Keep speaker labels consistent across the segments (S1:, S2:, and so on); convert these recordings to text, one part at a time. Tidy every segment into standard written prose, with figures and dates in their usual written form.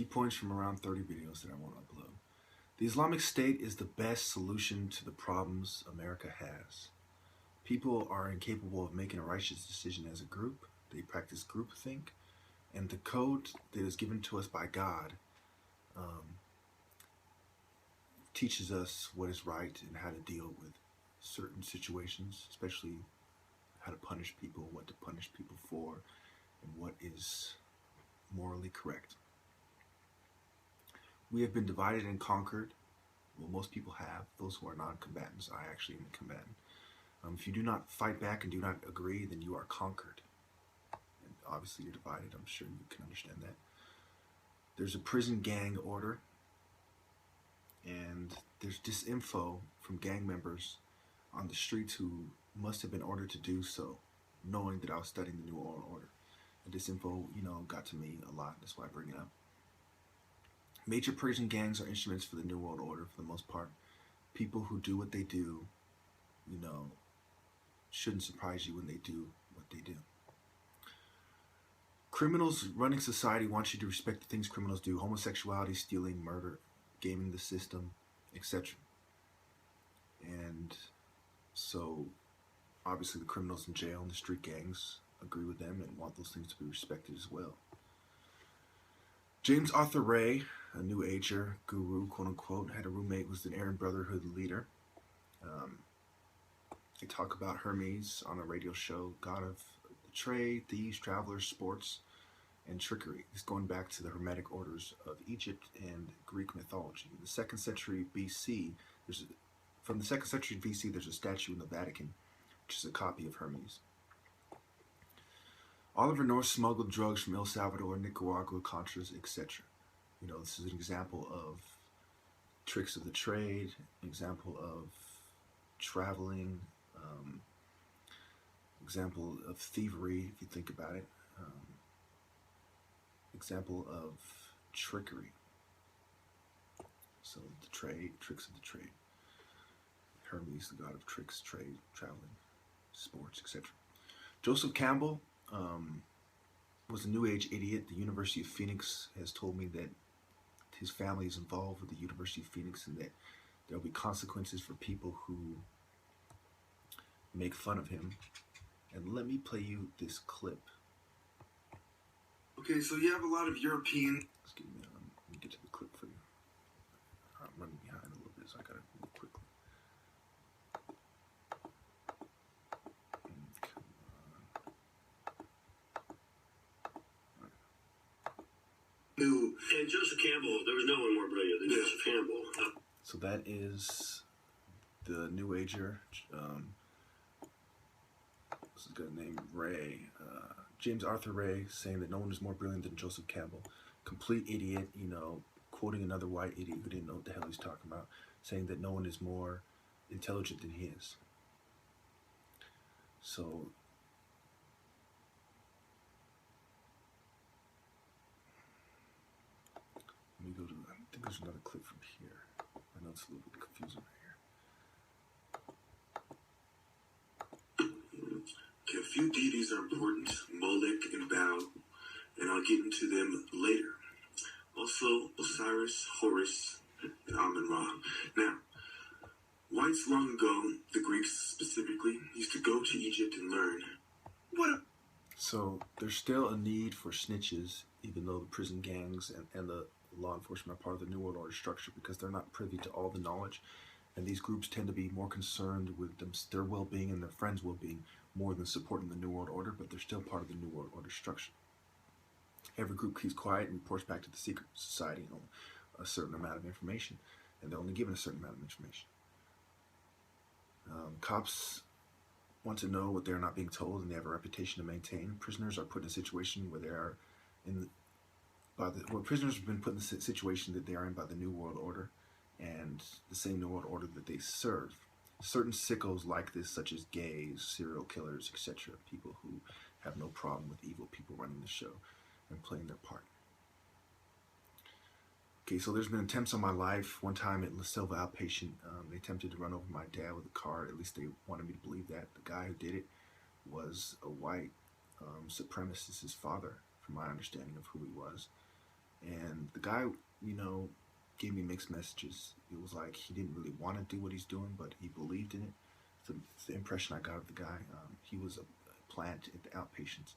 S1: Key points from around 30 videos that I want to upload. The Islamic State is the best solution to the problems America has. People are incapable of making a righteous decision as a group. They practice groupthink, and the code that is given to us by God teaches us what is right and how to deal with certain situations, especially how to punish people, what to punish people for, and what is morally correct. We have been divided and conquered. Well, most people have. Those who are non-combatants. I actually am a combatant. If you do not fight back and do not agree, then you are conquered. And obviously you're divided. I'm sure you can understand that. There's a prison gang order. And there's disinfo from gang members on the streets who must have been ordered to do so, knowing that I was studying the New World Order. And disinfo, got to me a lot. That's why I bring it up. Major prison gangs are instruments for the New World Order for the most part. People who do what they do, shouldn't surprise you when they do what they do. Criminals running society want you to respect the things criminals do: homosexuality, stealing, murder, gaming the system, etc. And so, obviously the criminals in jail and the street gangs agree with them and want those things to be respected as well. James Arthur Ray, a New Ager guru, quote unquote, had a roommate who was an Aryan Brotherhood leader. They talk about Hermes on a radio show, god of the trade, thieves, travelers, sports, and trickery. He's going back to the Hermetic orders of Egypt and Greek mythology. In the 2nd century BC, from the 2nd century BC, there's a statue in the Vatican, which is a copy of Hermes. Oliver North smuggled drugs from El Salvador, Nicaragua, Contras, etc. This is an example of tricks of the trade, an example of traveling, example of thievery, if you think about it, example of trickery. So the trade, tricks of the trade. Hermes, the god of tricks, trade, traveling, sports, etc. Joseph Campbell was a New Age idiot. The University of Phoenix has told me that his family is involved with the University of Phoenix and that there will be consequences for people who make fun of him. And let me play you this clip.
S2: Okay, so you have a lot of European...
S1: Excuse me, let me get to the clip for you. I'm running behind a little bit, so I gotta move quickly. Come
S3: on. And Joseph Campbell, there was no one more brilliant than Joseph Campbell.
S1: So that is the New Ager. This is a guy named Ray. James Arthur Ray saying that no one is more brilliant than Joseph Campbell. Complete idiot, quoting another white idiot who didn't know what the hell he's talking about, saying that no one is more intelligent than he is. So, let me go to, I think there's another clip from here. I know it's a little bit confusing right here.
S2: Okay, a few deities are important: Molech and Bao, and I'll get into them later. Also, Osiris, Horus, and Amun-Ra. Now, whites long ago, the Greeks specifically, used to go to Egypt and learn.
S1: So there's still a need for snitches, even though the prison gangs and the law enforcement are part of the New World Order structure, because they're not privy to all the knowledge. And these groups tend to be more concerned with their well-being and their friends' well-being more than supporting the New World Order, but they're still part of the New World Order structure. Every group keeps quiet and reports back to the secret society a certain amount of information, and they're only given a certain amount of information. Cops want to know what they're not being told, and they have a reputation to maintain. Prisoners are put in a situation where they are prisoners have been put in the situation that they are in by the New World Order, and the same New World Order that they serve. Certain sickos like this, such as gays, serial killers, etc., people who have no problem with evil people running the show and playing their part. Okay, so there's been attempts on my life. One time at La Selva Outpatient, they attempted to run over my dad with a car. At least they wanted me to believe that. The guy who did it was a white supremacist, his father, from my understanding of who he was. And the guy, you know, gave me mixed messages. It was like he didn't really want to do what he's doing, but he believed in it. It's the impression I got of the guy. He was a plant at the outpatients.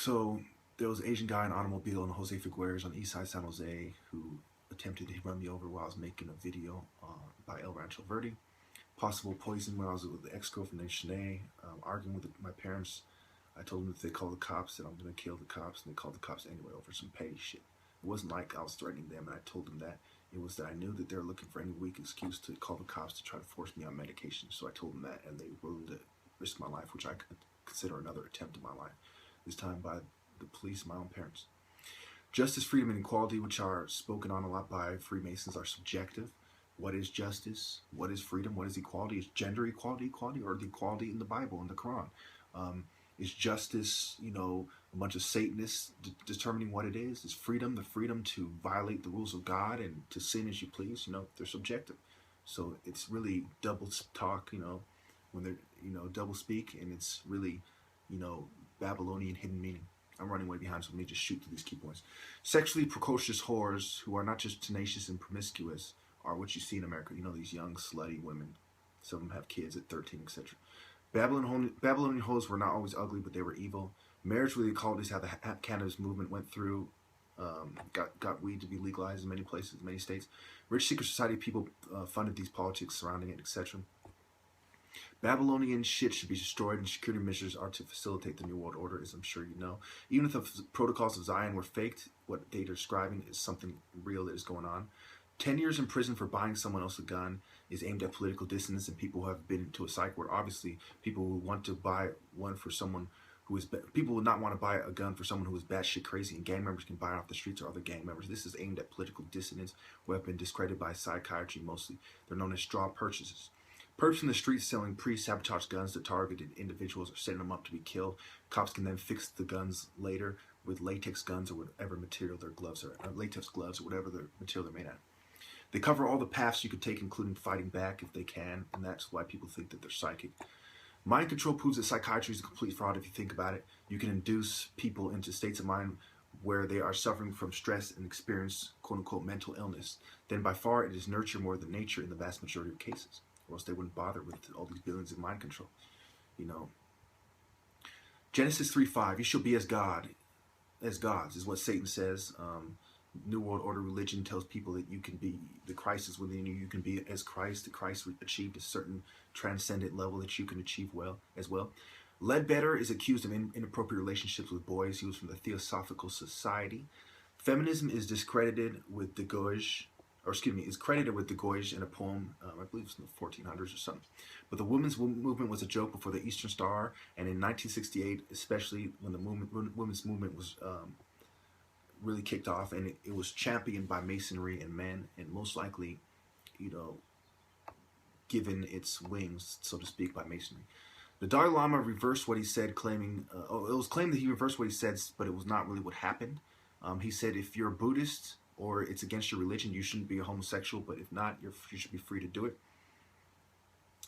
S1: So there was an Asian guy in an automobile on Jose Figueres on the east side of San Jose who attempted to run me over while I was making a video by El Rancho Verde. Possible poison when I was with the ex-girlfriend named Shanae, arguing with my parents. I told them that if they call the cops, that I'm going to kill the cops, and they called the cops anyway over some petty shit. It wasn't like I was threatening them, and I told them that. It was that I knew that they were looking for any weak excuse to call the cops to try to force me on medication. So I told them that, and they were willing to risk my life, which I could consider another attempt in my life, this time by the police, my own parents. Justice, freedom, and equality, which are spoken on a lot by Freemasons, are subjective. What is justice? What is freedom? What is equality? Is gender equality equality, or the equality in the Bible, in the Quran? Is justice, you know, a bunch of Satanists determining what it is? Is freedom the freedom to violate the rules of God and to sin as you please? You know, they're subjective. So it's really double talk, you know, when they're, you know, double speak, and it's really, you know, Babylonian hidden meaning. I'm running way behind, so let me just shoot through these key points. Sexually precocious whores who are not just tenacious and promiscuous are what you see in America. You know, these young, slutty women. Some of them have kids at 13, etc. Babylonian hoes were not always ugly, but they were evil. Marriage with equality is how the cannabis movement went through. Got weed to be legalized in many places, many states. Rich secret society people funded these politics surrounding it, etc. Babylonian shit should be destroyed, and security measures are to facilitate the New World Order, as I'm sure you know. Even if the protocols of Zion were faked, what they're describing is something real that is going on. 10 years in prison for buying someone else a gun is aimed at political dissidents and people who have been to a psych ward. Obviously, people who want to buy one for someone who is... People would not want to buy a gun for someone who is batshit crazy, and gang members can buy it off the streets or other gang members. This is aimed at political dissidents who have been discredited by psychiatry mostly. They're known as straw purchases. Perps in the streets selling pre-sabotaged guns to targeted individuals or setting them up to be killed. Cops can then fix the guns later with latex guns or whatever material their gloves are, or latex gloves or whatever the material they're made out of. They cover all the paths you could take, including fighting back if they can, and that's why people think that they're psychic. Mind control proves that psychiatry is a complete fraud if you think about it. You can induce people into states of mind where they are suffering from stress and experience quote-unquote mental illness. Then by far it is nurture more than nature in the vast majority of cases. Or else they wouldn't bother with all these billions of mind control. You know. Genesis 3:5, you shall be as gods, is what Satan says. New World Order religion tells people that you can be, the Christ is within you, you can be as Christ. The Christ achieved a certain transcendent level that you can achieve as well. Ledbetter is accused of inappropriate relationships with boys. He was from the Theosophical Society. Feminism is discredited with de Gauche, is credited with de Gauche in a poem, I believe it's in the 1400s or something. But the women's movement was a joke before the Eastern Star, and in 1968, especially when the women's movement was really kicked off, and it was championed by Masonry and men, and most likely, you know, given its wings, so to speak, by Masonry. The Dalai Lama reversed what he said, claiming, it was claimed that he reversed what he said, but it was not really what happened. He said, if you're a Buddhist or it's against your religion, you shouldn't be a homosexual, but if not, you should be free to do it,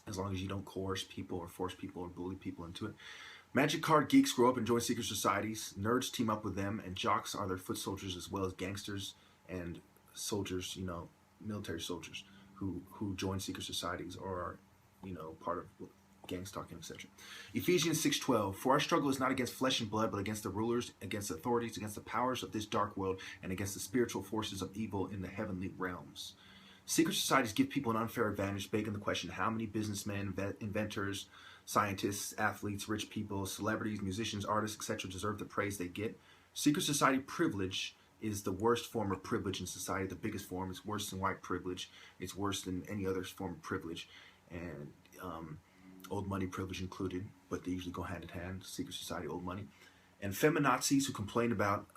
S1: as long as you don't coerce people or force people or bully people into it. Magic card geeks grow up and join secret societies. Nerds team up with them, and jocks are their foot soldiers as well as gangsters and soldiers, you know, military soldiers who join secret societies or are, you know, part of gang stalking, etc. Ephesians 6:12, for our struggle is not against flesh and blood, but against the rulers, against authorities, against the powers of this dark world, and against the spiritual forces of evil in the heavenly realms. Secret societies give people an unfair advantage, begging the question, how many businessmen, inventors, scientists, athletes, rich people, celebrities, musicians, artists, etc. deserve the praise they get? Secret society privilege is the worst form of privilege in society, the biggest form. It's worse than white privilege. It's worse than any other form of privilege. And old money privilege included, but they usually go hand in hand, secret society, old money. And feminazis who complain about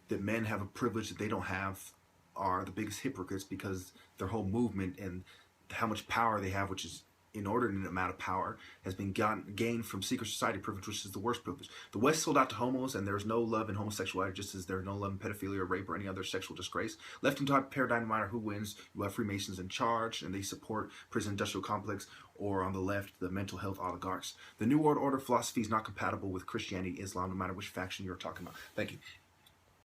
S1: that men have a privilege that they don't have are the biggest hypocrites, because their whole movement and how much power they have, which is inordinate amount of power, has been gained from secret society privilege, which is the worst privilege. The West sold out to homos, and there's no love in homosexuality, just as there's no love in pedophilia or rape or any other sexual disgrace. Left and top paradigm, no matter who wins, you have Freemasons in charge, and they support prison industrial complex, or on the left, the mental health oligarchs. The New World Order philosophy is not compatible with Christianity, Islam, no matter which faction you're talking about. Thank you.